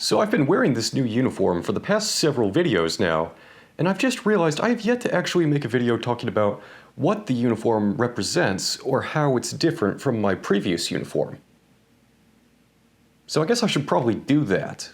So I've been wearing this new uniform for the past several videos now, and I've just realized I have yet to actually make a video talking about what the uniform represents or how it's different from my previous uniform. So I guess I should probably do that.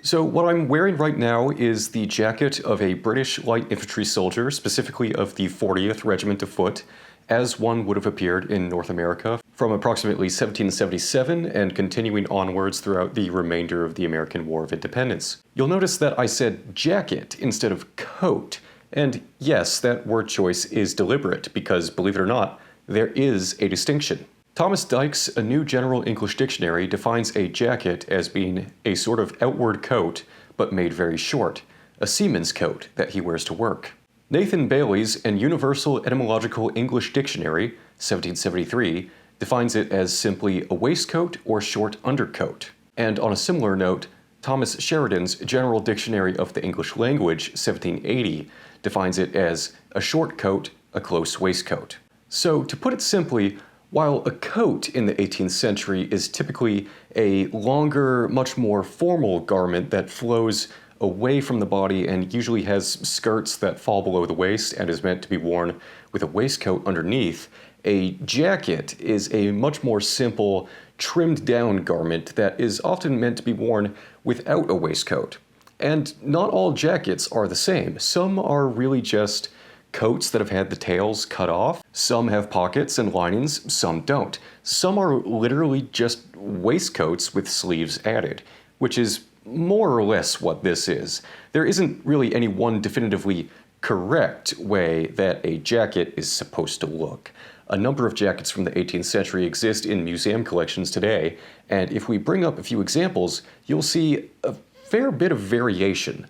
So what I'm wearing right now is the jacket of a British light infantry soldier, specifically of the 40th Regiment of Foot, as one would have appeared in North America from approximately 1777 and continuing onwards throughout the remainder of the American War of Independence. You'll notice that I said jacket instead of coat, and yes, that word choice is deliberate because, believe it or not, there is a distinction. Thomas Dykes' A New General English Dictionary defines a jacket as being a sort of outward coat, but made very short, a seaman's coat that he wears to work. Nathan Bailey's An Universal Etymological English Dictionary, 1773, defines it as simply a waistcoat or short undercoat. And on a similar note, Thomas Sheridan's General Dictionary of the English Language, 1780, defines it as a short coat, a close waistcoat. So, to put it simply, while a coat in the 18th century is typically a longer, much more formal garment that flows away from the body and usually has skirts that fall below the waist and is meant to be worn with a waistcoat underneath, a jacket is a much more simple, trimmed-down garment that is often meant to be worn without a waistcoat. And not all jackets are the same. Some are really just coats that have had the tails cut off. Some have pockets and linings, some don't. Some are literally just waistcoats with sleeves added, which is more or less what this is. There isn't really any one definitively correct way that a jacket is supposed to look. A number of jackets from the 18th century exist in museum collections today, and if we bring up a few examples, you'll see a fair bit of variation.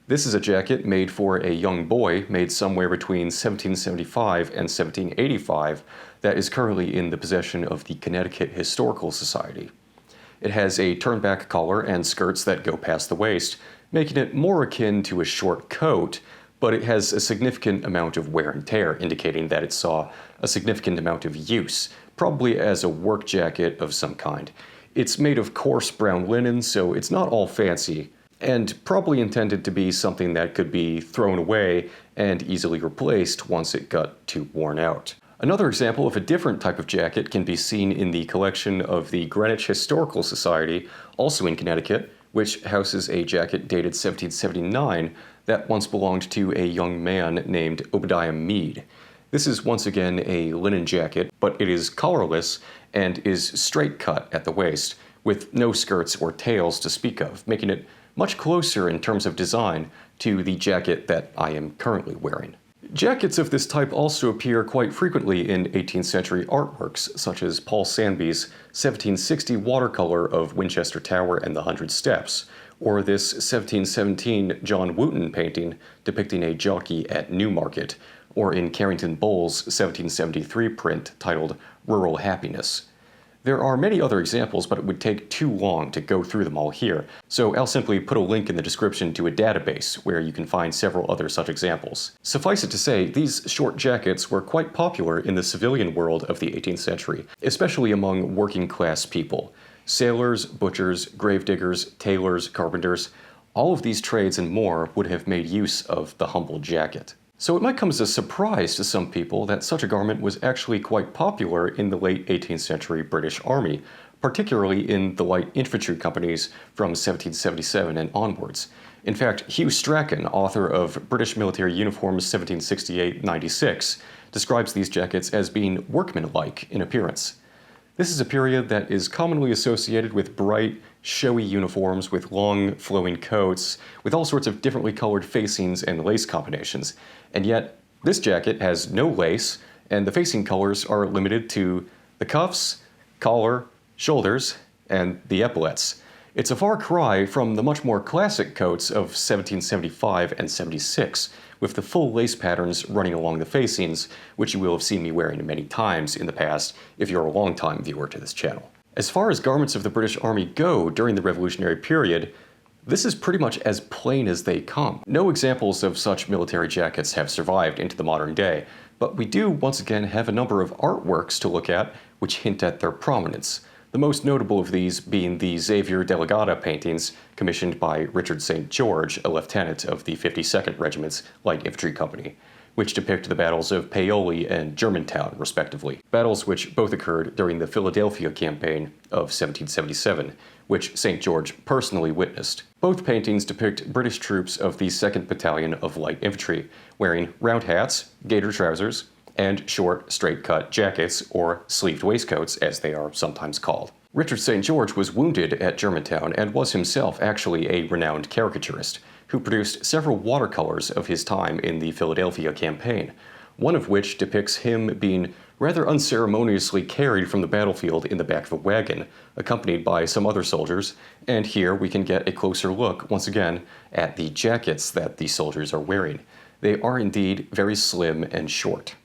This is a jacket made for a young boy, made somewhere between 1775 and 1785, that is currently in the possession of the Connecticut Historical Society. It has a turned-back collar and skirts that go past the waist, making it more akin to a short coat, but it has a significant amount of wear and tear, indicating that it saw a significant amount of use, probably as a work jacket of some kind. It's made of coarse brown linen, so it's not all fancy, and probably intended to be something that could be thrown away and easily replaced once it got too worn out. Another example of a different type of jacket can be seen in the collection of the Greenwich Historical Society, also in Connecticut, which houses a jacket dated 1779 that once belonged to a young man named Obadiah Mead. This is once again a linen jacket, but it is collarless and is straight cut at the waist, with no skirts or tails to speak of, making it much closer in terms of design to the jacket that I am currently wearing. Jackets of this type also appear quite frequently in 18th century artworks, such as Paul Sandby's 1760 watercolor of Winchester Tower and the Hundred Steps, or this 1717 John Wooten painting depicting a jockey at Newmarket, or in Carrington Bowles' 1773 print titled Rural Happiness. There are many other examples, but it would take too long to go through them all here, so I'll simply put a link in the description to a database where you can find several other such examples. Suffice it to say, these short jackets were quite popular in the civilian world of the 18th century, especially among working class people. Sailors, butchers, gravediggers, tailors, carpenters, all of these trades and more would have made use of the humble jacket. So it might come as a surprise to some people that such a garment was actually quite popular in the late 18th century British Army, particularly in the light infantry companies from 1777 and onwards. In fact, Hugh Strachan, author of British Military Uniforms 1768-96, describes these jackets as being workmanlike in appearance. This is a period that is commonly associated with bright, showy uniforms with long, flowing coats, with all sorts of differently colored facings and lace combinations. And yet, this jacket has no lace, and the facing colors are limited to the cuffs, collar, shoulders, and the epaulets. It's a far cry from the much more classic coats of 1775 and 76, with the full lace patterns running along the facings, which you will have seen me wearing many times in the past if you're a long-time viewer to this channel. As far as garments of the British Army go during the Revolutionary period, This is pretty much as plain as they come. No examples of such military jackets have survived into the modern day, but we do once again have a number of artworks to look at which hint at their prominence. The most notable of these being the Xavier Delegata paintings commissioned by Richard St. George, a lieutenant of the 52nd Regiment's Light Infantry Company, which depict the battles of Paoli and Germantown, respectively. Battles which both occurred during the Philadelphia campaign of 1777, which St. George personally witnessed. Both paintings depict British troops of the 2nd Battalion of Light Infantry, wearing round hats, gaiter trousers, and short, straight-cut jackets, or sleeved waistcoats, as they are sometimes called. Richard St. George was wounded at Germantown and was himself actually a renowned caricaturist, who produced several watercolors of his time in the Philadelphia campaign, one of which depicts him being rather unceremoniously carried from the battlefield in the back of a wagon, accompanied by some other soldiers, and here we can get a closer look, once again, at the jackets that the soldiers are wearing. They are indeed very slim and short.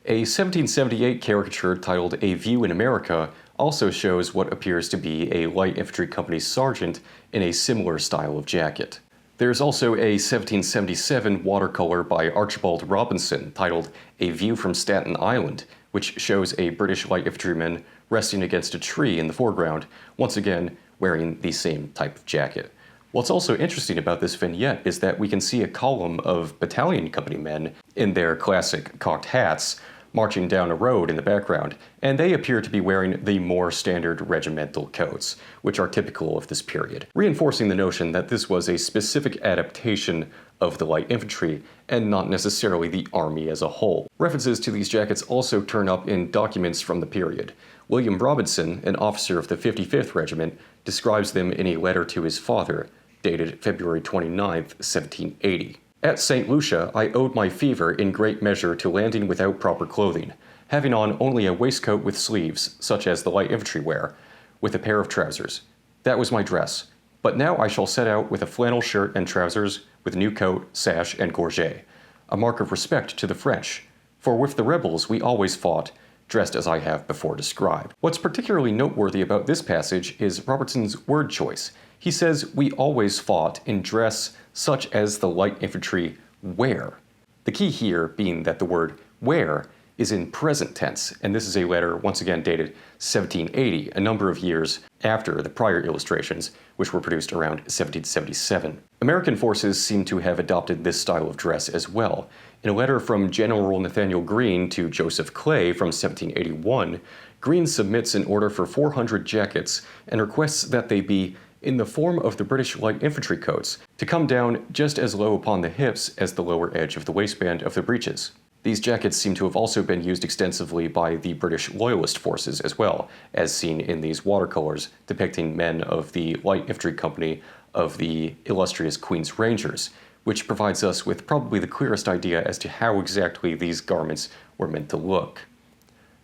A 1778 caricature titled A View in America also shows what appears to be a light infantry company sergeant in a similar style of jacket. There's also a 1777 watercolor by Archibald Robinson titled A View from Staten Island, which shows a British light infantryman resting against a tree in the foreground, once again wearing the same type of jacket. What's also interesting about this vignette is that we can see a column of battalion company men in their classic cocked hats marching down a road in the background, and they appear to be wearing the more standard regimental coats, which are typical of this period, reinforcing the notion that this was a specific adaptation of the light infantry and not necessarily the army as a whole. References to these jackets also turn up in documents from the period. William Robinson, an officer of the 55th Regiment, describes them in a letter to his father, dated February 29, 1780. At St. Lucia, I owed my fever in great measure to landing without proper clothing, having on only a waistcoat with sleeves, such as the light infantry wear, with a pair of trousers. That was my dress. But now I shall set out with a flannel shirt and trousers, with new coat, sash, and gorget, a mark of respect to the French, for with the rebels we always fought, dressed as I have before described. What's particularly noteworthy about this passage is Robertson's word choice. He says we always fought in dress such as the light infantry wear. The key here being that the word wear is in present tense, and this is a letter once again dated 1780, a number of years after the prior illustrations, which were produced around 1777. American forces seem to have adopted this style of dress as well. In a letter from General Nathaniel Greene to Joseph Clay from 1781, Greene submits an order for 400 jackets and requests that they be in the form of the British light infantry coats, to come down just as low upon the hips as the lower edge of the waistband of the breeches. These jackets seem to have also been used extensively by the British Loyalist forces as well, as seen in these watercolors depicting men of the Light Infantry Company of the illustrious Queen's Rangers, which provides us with probably the clearest idea as to how exactly these garments were meant to look.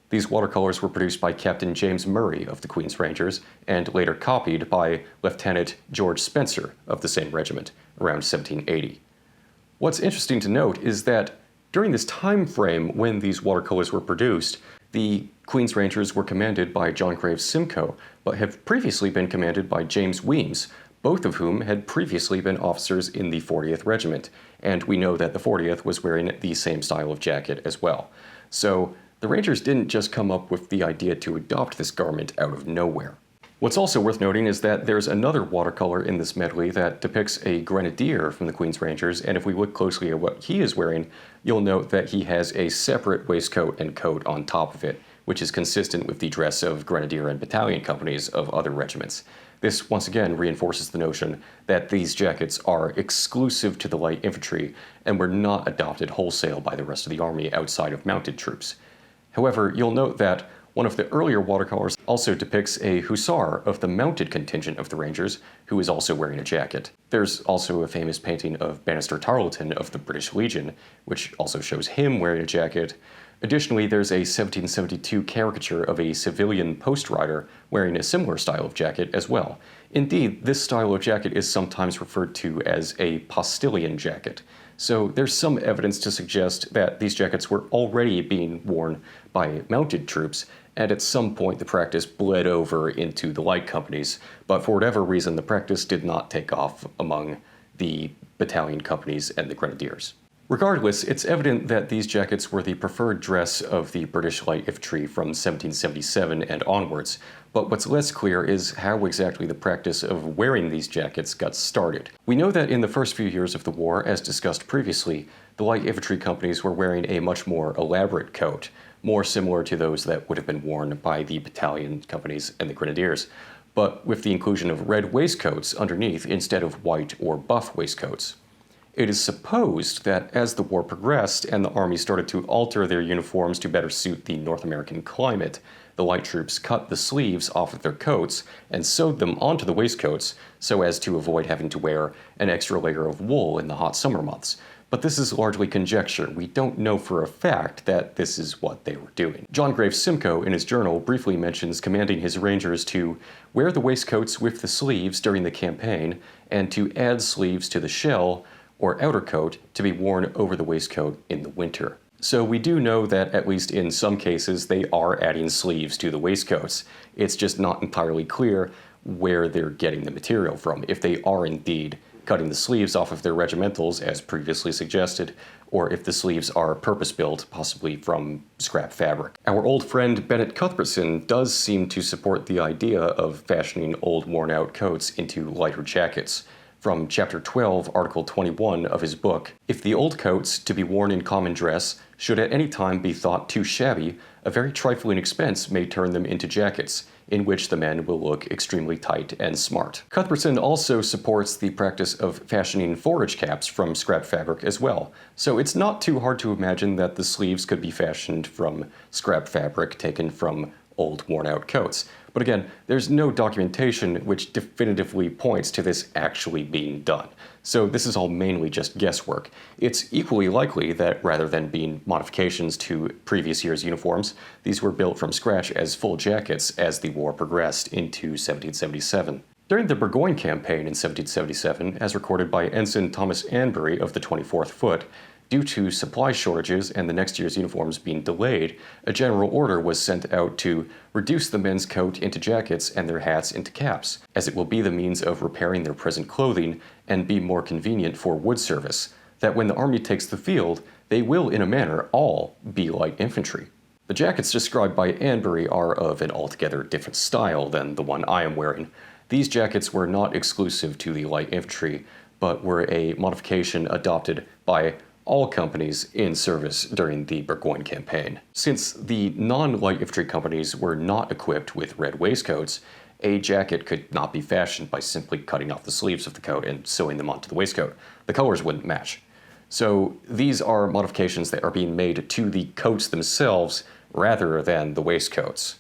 These watercolors were produced by Captain James Murray of the Queen's Rangers and later copied by Lieutenant George Spencer of the same regiment around 1780. What's interesting to note is that during this time frame when these watercolors were produced, the Queen's Rangers were commanded by John Graves Simcoe, but have previously been commanded by James Weems, both of whom had previously been officers in the 40th Regiment, and we know that the 40th was wearing the same style of jacket as well. So the Rangers didn't just come up with the idea to adopt this garment out of nowhere. What's also worth noting is that there's another watercolor in this medley that depicts a grenadier from the Queen's Rangers, and if we look closely at what he is wearing, you'll note that he has a separate waistcoat and coat on top of it, which is consistent with the dress of grenadier and battalion companies of other regiments. This once again reinforces the notion that these jackets are exclusive to the light infantry and were not adopted wholesale by the rest of the army outside of mounted troops. However, you'll note that one of the earlier watercolors also depicts a hussar of the mounted contingent of the Rangers, who is also wearing a jacket. There's also a famous painting of Bannister Tarleton of the British Legion, which also shows him wearing a jacket. Additionally, there's a 1772 caricature of a civilian post rider wearing a similar style of jacket as well. Indeed, this style of jacket is sometimes referred to as a postilion jacket. So there's some evidence to suggest that these jackets were already being worn by mounted troops, and at some point the practice bled over into the light companies, but for whatever reason the practice did not take off among the battalion companies and the grenadiers. Regardless, it's evident that these jackets were the preferred dress of the British light infantry from 1777 and onwards, but what's less clear is how exactly the practice of wearing these jackets got started. We know that in the first few years of the war, as discussed previously, the light infantry companies were wearing a much more elaborate coat, more similar to those that would have been worn by the battalion companies and the grenadiers, but with the inclusion of red waistcoats underneath instead of white or buff waistcoats. It is supposed that as the war progressed and the army started to alter their uniforms to better suit the North American climate, the light troops cut the sleeves off of their coats and sewed them onto the waistcoats so as to avoid having to wear an extra layer of wool in the hot summer months. But this is largely conjecture. We don't know for a fact that this is what they were doing. John Graves Simcoe, in his journal, briefly mentions commanding his rangers to wear the waistcoats with the sleeves during the campaign and to add sleeves to the shell or outer coat to be worn over the waistcoat in the winter. So we do know that at least in some cases they are adding sleeves to the waistcoats. It's just not entirely clear where they're getting the material from, if they are indeed cutting the sleeves off of their regimentals as previously suggested, or if the sleeves are purpose-built, possibly from scrap fabric. Our old friend Bennett Cuthbertson does seem to support the idea of fashioning old worn-out coats into lighter jackets. From Chapter 12, Article 21 of his book, "If the old coats to be worn in common dress should at any time be thought too shabby, a very trifling expense may turn them into jackets, in which the men will look extremely tight and smart." Cuthbertson also supports the practice of fashioning forage caps from scrap fabric as well, so it's not too hard to imagine that the sleeves could be fashioned from scrap fabric taken from old worn-out coats. But again, there's no documentation which definitively points to this actually being done. So this is all mainly just guesswork. It's equally likely that rather than being modifications to previous year's uniforms, these were built from scratch as full jackets as the war progressed into 1777. During the Burgoyne campaign in 1777, as recorded by Ensign Thomas Anbury of the 24th Foot, due to supply shortages and the next year's uniforms being delayed, a general order was sent out to reduce the men's coat into jackets and their hats into caps, as it will be the means of repairing their present clothing and be more convenient for wood service, that when the army takes the field, they will in a manner all be light infantry. The jackets described by Anbury are of an altogether different style than the one I am wearing. These jackets were not exclusive to the light infantry, but were a modification adopted by all companies in service during the Burgoyne campaign. Since the non-light infantry companies were not equipped with red waistcoats, a jacket could not be fashioned by simply cutting off the sleeves of the coat and sewing them onto the waistcoat. The colors wouldn't match. So these are modifications that are being made to the coats themselves rather than the waistcoats.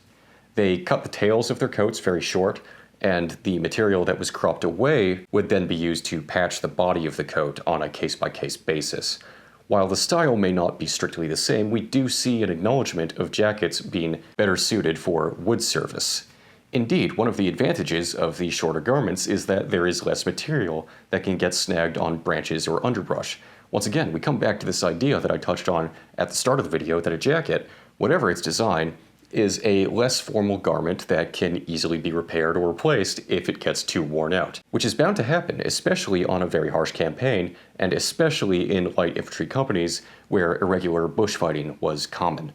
They cut the tails of their coats very short, and the material that was cropped away would then be used to patch the body of the coat on a case-by-case basis. While the style may not be strictly the same, we do see an acknowledgement of jackets being better suited for wood service. Indeed, one of the advantages of these shorter garments is that there is less material that can get snagged on branches or underbrush. Once again, we come back to this idea that I touched on at the start of the video that a jacket, whatever its design, is a less formal garment that can easily be repaired or replaced if it gets too worn out, which is bound to happen, especially on a very harsh campaign, and especially in light infantry companies where irregular bushfighting was common.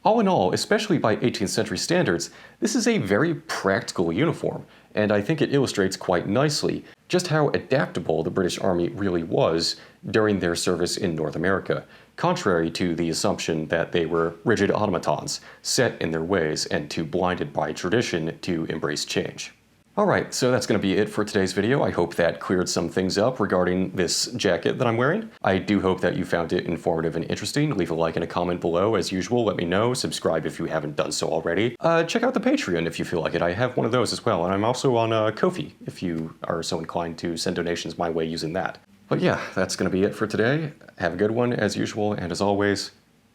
All in all, especially by 18th century standards, this is a very practical uniform, and I think it illustrates quite nicely just how adaptable the British Army really was during their service in North America, contrary to the assumption that they were rigid automatons, set in their ways and too blinded by tradition to embrace change. Alright, so that's going to be it for today's video. I hope that cleared some things up regarding this jacket that I'm wearing. I do hope that you found it informative and interesting. Leave a like and a comment below as usual. Let me know. Subscribe if you haven't done so already. Check out the Patreon if you feel like it. I have one of those as well, and I'm also on Ko-fi if you are so inclined to send donations my way using that. But yeah, that's going to be it for today. Have a good one as usual, and as always,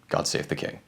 God save the king.